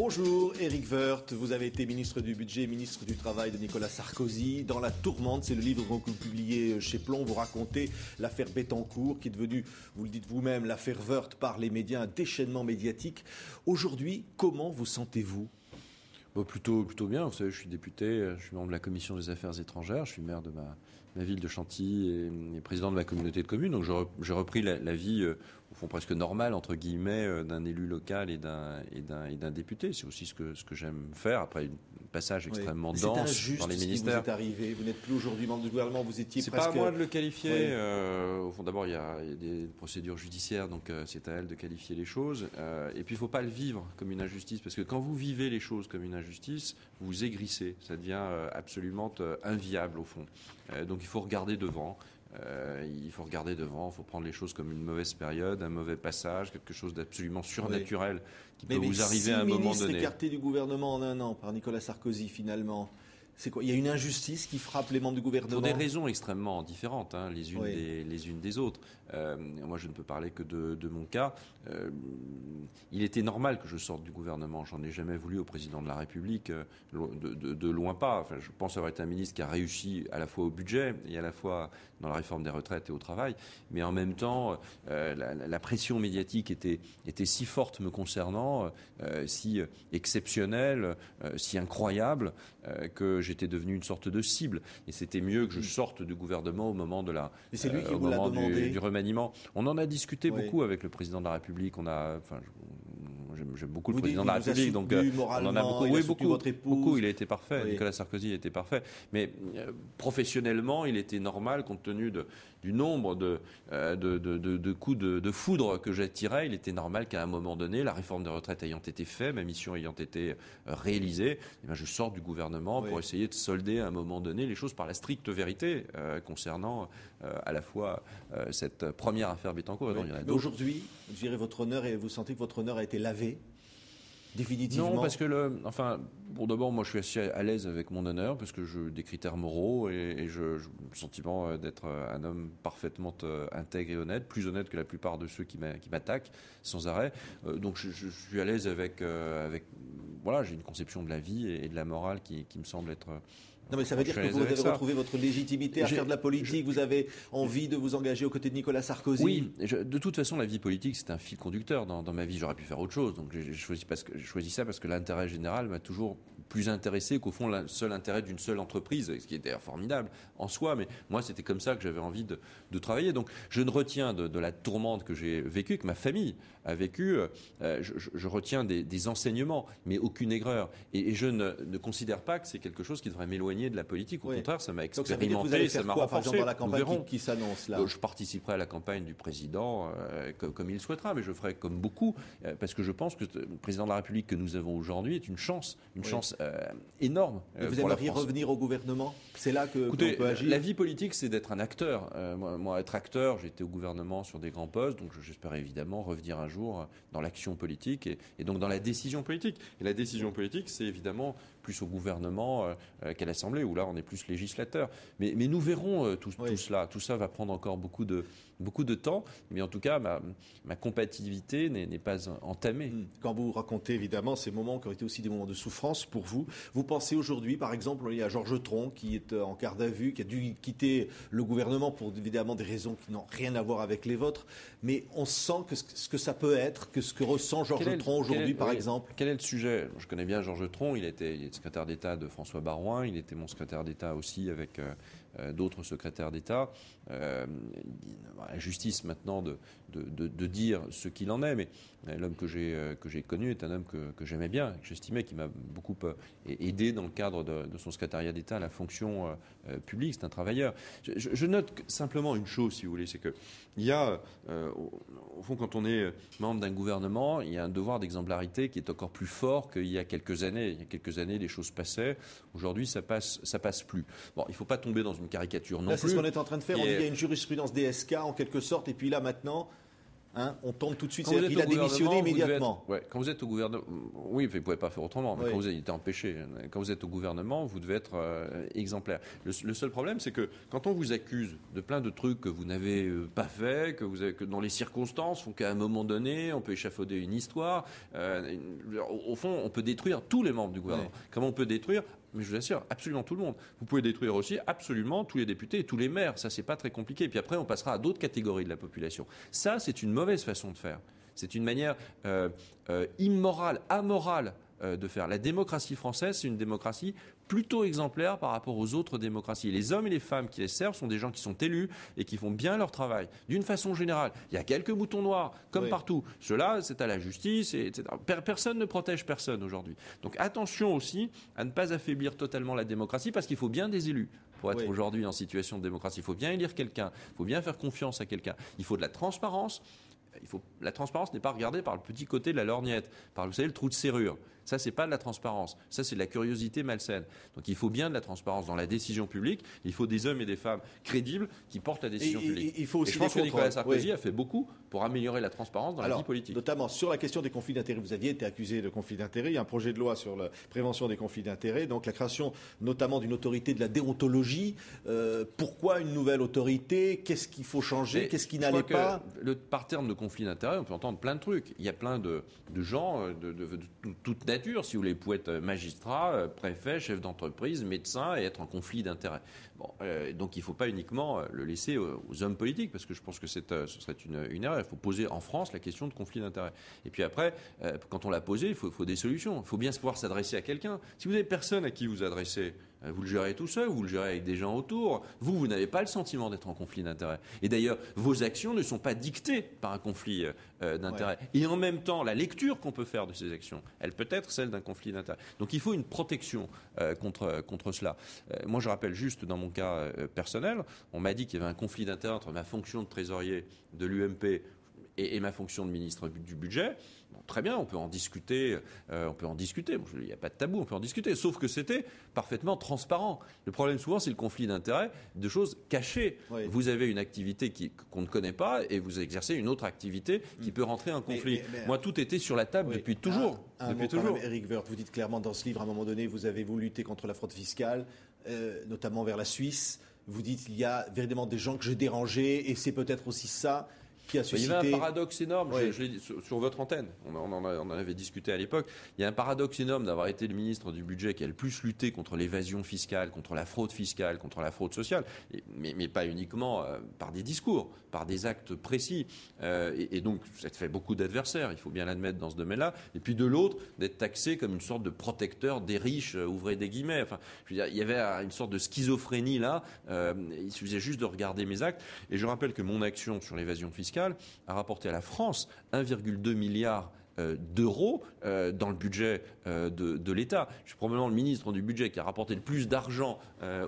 Bonjour, Éric Woerth. Vous avez été ministre du Budget et ministre du Travail de Nicolas Sarkozy. Dans La Tourmente, c'est le livre que vous publiez chez Plomb. Vous racontez l'affaire Bettencourt, qui est devenue, vous le dites vous-même, l'affaire Woerth par les médias, un déchaînement médiatique. Aujourd'hui, comment vous sentez-vous ? Plutôt bien. Vous savez, je suis député, je suis membre de la Commission des Affaires étrangères, je suis maire de ma ville de Chantilly et président de ma communauté de communes. Donc j'ai repris la vie, au fond presque normale, entre guillemets, d'un élu local et d'un député. C'est aussi ce que j'aime faire, après un passage extrêmement dense dans les ministères. C'est injuste ce qui vous est arrivé. Vous n'êtes plus aujourd'hui membre du gouvernement, vous étiez presque... C'est pas à moi de le qualifier. Au fond, d'abord, il y a des procédures judiciaires, donc c'est à elle de qualifier les choses. Et puis, il ne faut pas le vivre comme une injustice, parce que quand vous vivez les choses comme une injustice, vous aigrissez. Ça devient absolument inviable, au fond. Donc, il faut regarder devant. Il faut prendre les choses comme une mauvaise période, un mauvais passage, quelque chose d'absolument surnaturel qui peut vous arriver à un moment donné. Mais 6 ministres écartés du gouvernement en un an par Nicolas Sarkozy, finalement. C'est quoi ? Il y a une injustice qui frappe les membres du gouvernement ? Pour des raisons extrêmement différentes, les unes des autres. Moi, je ne peux parler que de mon cas. Il était normal que je sorte du gouvernement. J'en ai jamais voulu au président de la République, de loin pas. Enfin, je pense avoir été un ministre qui a réussi à la fois au budget et à la fois dans la réforme des retraites et au travail. Mais en même temps, la pression médiatique était si forte me concernant, si exceptionnelle, si incroyable, que j'étais devenu une sorte de cible. Et c'était mieux que je sorte du gouvernement au moment du remaniement. On en a discuté beaucoup avec le président de la République. J'aime beaucoup le président de la République, donc on en a beaucoup. Il a été parfait. Nicolas Sarkozy a été parfait. Mais professionnellement, il était normal, compte tenu du nombre de coups de foudre que j'attirais, il était normal qu'à un moment donné, la réforme des retraites ayant été faite, ma mission ayant été réalisée, je sorte du gouvernement pour essayer de solder à un moment donné les choses par la stricte vérité concernant à la fois cette première affaire Bettencourt. Mais aujourd'hui, je dirais votre honneur, et vous sentez que votre honneur a été lavé définitivement? Non, parce que d'abord, moi, je suis assez à l'aise avec mon honneur, parce que j'ai des critères moraux et j'ai le sentiment d'être un homme parfaitement intègre et honnête, plus honnête que la plupart de ceux qui m'attaquent sans arrêt. Donc, je suis à l'aise avec voilà, j'ai une conception de la vie et de la morale qui me semble être... Non, mais ça veut dire que vous avez retrouvé votre légitimité à faire de la politique. Vous avez envie de vous engager aux côtés de Nicolas Sarkozy. Oui, de toute façon, la vie politique, c'est un fil conducteur dans ma vie. J'aurais pu faire autre chose. Donc, j'ai choisi ça parce que l'intérêt général m'a toujours plus intéressé qu'au fond, le seul intérêt d'une seule entreprise, ce qui était formidable en soi. Mais moi, c'était comme ça que j'avais envie de travailler. Donc, je ne retiens de la tourmente que j'ai vécue, que ma famille a vécue, je retiens des enseignements, mais aucune aigreur. Et je ne considère pas que c'est quelque chose qui devrait m'éloigner de la politique. Au contraire, ça m'a expérimenté, ça m'a renforcé. Par exemple, dans la campagne qui s'annonce là. Je participerai à la campagne du président comme il le souhaitera, mais je ferai comme beaucoup, parce que je pense que le président de la République que nous avons aujourd'hui est une chance énorme. Vous aimeriez revenir au gouvernement ? C'est là que Écoutez, on peut agir. La vie politique, c'est d'être un acteur. Moi, être acteur, j'ai été au gouvernement sur des grands postes, donc j'espère évidemment revenir un jour dans l'action politique et donc dans la décision politique. Et la décision politique, c'est évidemment plus au gouvernement qu'à l'Assemblée, où là on est plus législateur. Mais nous verrons tout cela. Tout ça va prendre encore beaucoup de temps, mais en tout cas ma compatibilité n'est pas entamée. Quand vous racontez évidemment ces moments qui ont été aussi des moments de souffrance pour vous, vous pensez aujourd'hui, par exemple, il y a Georges Tron qui est en garde à vue, qui a dû quitter le gouvernement pour évidemment des raisons qui n'ont rien à voir avec les vôtres, mais on sent que ce que ça peut être, que ce que ressent Georges Tron aujourd'hui, par exemple. Quel est le sujet ? Je connais bien Georges Tron, il était secrétaire d'État de François Baroin, il était mon secrétaire d'État aussi avec d'autres secrétaires d'État. La justice maintenant de dire ce qu'il en est, mais l'homme que j'ai connu est un homme que j'aimais bien, que j'estimais, qui m'a beaucoup aidé dans le cadre de son secrétariat d'État à la fonction publique. C'est un travailleur. Je note simplement une chose, si vous voulez, c'est que il y a, au fond, quand on est membre d'un gouvernement, il y a un devoir d'exemplarité qui est encore plus fort qu'il y a quelques années. Il y a quelques années, des choses passaient. Aujourd'hui, ça passe plus. Bon, il ne faut pas tomber dans une caricature non plus. C'est ce qu'on est en train de faire. On dit qu'il y a une jurisprudence DSK en quelque sorte, et puis là maintenant, Hein, on tombe tout de suite. Quand Il a démissionné immédiatement. Quand vous êtes au gouvernement, oui, vous ne pouvez pas faire autrement. Mais Oui. quand vous avez été empêché, quand vous êtes au gouvernement, vous devez être exemplaire. Le seul problème, c'est que quand on vous accuse de plein de trucs que vous n'avez pas fait, que dans les circonstances font qu'à un moment donné, on peut échafauder une histoire. Au fond, on peut détruire tous les membres du gouvernement. Oui. Comment on peut détruire? Mais je vous assure, absolument tout le monde. Vous pouvez détruire aussi absolument tous les députés et tous les maires. Ça, c'est pas très compliqué. Et puis après, on passera à d'autres catégories de la population. Ça, c'est une mauvaise façon de faire. C'est une manière immorale, amorale de faire. La démocratie française, c'est une démocratie plutôt exemplaire par rapport aux autres démocraties. Les hommes et les femmes qui les servent sont des gens qui sont élus et qui font bien leur travail. D'une façon générale, il y a quelques boutons noirs, comme partout. Cela, c'est à la justice, etc. Personne ne protège personne aujourd'hui. Donc attention aussi à ne pas affaiblir totalement la démocratie, parce qu'il faut bien des élus pour être aujourd'hui en situation de démocratie. Il faut bien élire quelqu'un, il faut bien faire confiance à quelqu'un. Il faut de la transparence. La transparence n'est pas regardée par le petit côté de la lorgnette, par, vous savez, le trou de serrure. Ça, c'est pas de la transparence. Ça, c'est de la curiosité malsaine. Donc, il faut bien de la transparence dans la décision publique. Il faut des hommes et des femmes crédibles qui portent la décision publique. Il faut aussi et je pense que Nicolas Sarkozy a fait beaucoup pour améliorer la transparence dans la vie politique. Notamment sur la question des conflits d'intérêts. Vous aviez été accusé de conflits d'intérêts. Il y a un projet de loi sur la prévention des conflits d'intérêts. Donc, la création notamment d'une autorité de la déontologie. Pourquoi une nouvelle autorité? Qu'est-ce qu'il faut changer? Qu'est-ce qui n'allait pas? Par terme de conflit d'intérêts, on peut entendre plein de trucs. Il y a plein de gens de toute nature, si vous voulez, pouvez être magistrat, préfet, chef d'entreprise, médecin et être en conflit d'intérêts. Bon, donc il ne faut pas uniquement le laisser aux hommes politiques, parce que je pense que ce serait une erreur. Il faut poser en France la question de conflit d'intérêts. Et puis après, quand on l'a posé, il faut des solutions. Il faut bien pouvoir s'adresser à quelqu'un. Si vous n'avez personne à qui vous adresser, vous le gérez tout seul, vous le gérez avec des gens autour. Vous n'avez pas le sentiment d'être en conflit d'intérêts. Et d'ailleurs, vos actions ne sont pas dictées par un conflit d'intérêts. Ouais. Et en même temps, la lecture qu'on peut faire de ces actions, elle peut être celle d'un conflit d'intérêts. Donc il faut une protection contre cela. Moi, je rappelle juste, dans mon cas personnel, on m'a dit qu'il y avait un conflit d'intérêts entre ma fonction de trésorier de l'UMP et ma fonction de ministre du budget. Bon, très bien, on peut en discuter. Il n'y a pas de tabou, on peut en discuter. Sauf que c'était parfaitement transparent. Le problème souvent, c'est le conflit d'intérêts, de choses cachées. Oui. Vous avez une activité qu'on ne connaît pas et vous exercez une autre activité qui peut rentrer en conflit. Moi, tout était sur la table depuis toujours. Depuis toujours. Éric Woerth, vous dites clairement dans ce livre, à un moment donné, vous avez voulu lutter contre la fraude fiscale, notamment vers la Suisse. Vous dites qu'il y a véritablement des gens que j'ai dérangés et c'est peut-être aussi ça qui a suscité... Il y avait un paradoxe énorme, je l'ai dit sur votre antenne, on en avait discuté à l'époque. Il y a un paradoxe énorme d'avoir été le ministre du budget qui a le plus lutté contre l'évasion fiscale, contre la fraude fiscale, contre la fraude sociale, mais pas uniquement par des discours, par des actes précis. Et donc, ça fait beaucoup d'adversaires, il faut bien l'admettre dans ce domaine-là. Et puis de l'autre, d'être taxé comme une sorte de protecteur des riches, ouvrez des guillemets. Enfin, je veux dire, il y avait une sorte de schizophrénie là. Il suffisait juste de regarder mes actes. Et je rappelle que mon action sur l'évasion fiscale a rapporté à la France 1,2 milliard d'euros dans le budget de l'État. Je suis probablement le ministre du budget qui a rapporté le plus d'argent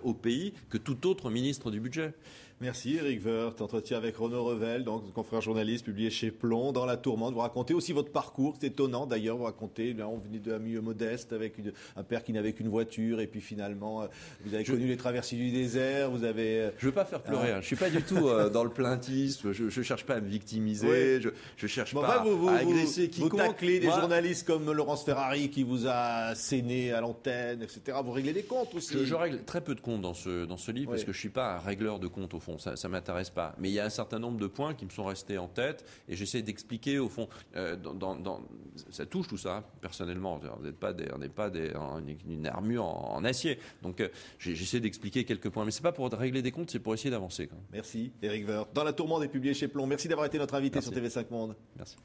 au pays que tout autre ministre du budget. Merci Éric Woerth. Entretien avec Renaud Revel, donc confrère journaliste publié chez Plomb, dans La Tourmente. Vous racontez aussi votre parcours, c'est étonnant d'ailleurs. Vous racontez, là, on venait d'un milieu modeste avec un père qui n'avait qu'une voiture et puis finalement vous avez connu les traversées du désert. Vous avez. Je veux pas faire pleurer. Je suis pas du tout dans le plaintisme. Je cherche pas à me victimiser. Oui. Je cherche pas à agresser quiconque. Vous taclez des journalistes comme Laurence Ferrari qui vous a séné à l'antenne, etc. Vous réglez des comptes aussi. Je règle très peu de comptes dans ce livre parce que je suis pas un régleur de comptes au fond. Ça m'intéresse pas. Mais il y a un certain nombre de points qui me sont restés en tête et j'essaie d'expliquer au fond. Ça touche tout ça, personnellement. On n'est pas une armure en acier. Donc j'essaie d'expliquer quelques points. Mais c'est pas pour régler des comptes, c'est pour essayer d'avancer. Merci, Éric Woerth. Dans La Tourmente est publié chez Plomb. Merci d'avoir été notre invité sur TV5 Monde. Merci.